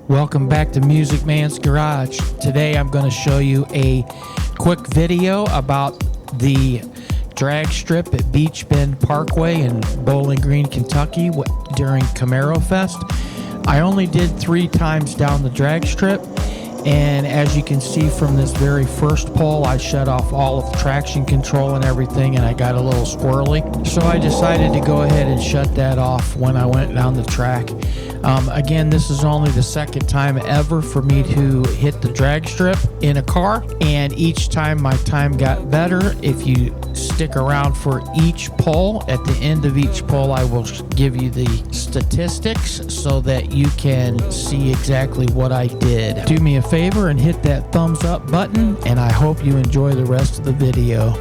Welcome back to Music Man's Garage. Today I'm going to show you a quick video about the drag strip at Beechbend Parkway in Bowling Green, Kentucky during Camaro Fest. I only did 3 times down the drag strip, and as you can see from this very first pole, I shut off all of the traction control and everything, and I got a little squirrely. So I decided to go ahead and shut that off when I went down the track. Again, this is only the second time ever for me to hit the drag strip in a car, and each time my time got better. If you stick around for each pole, at the end of each pole I will give you the statistics so that you can see exactly what I did. Do me a favor and hit that thumbs up button, and I hope you enjoy the rest of the video.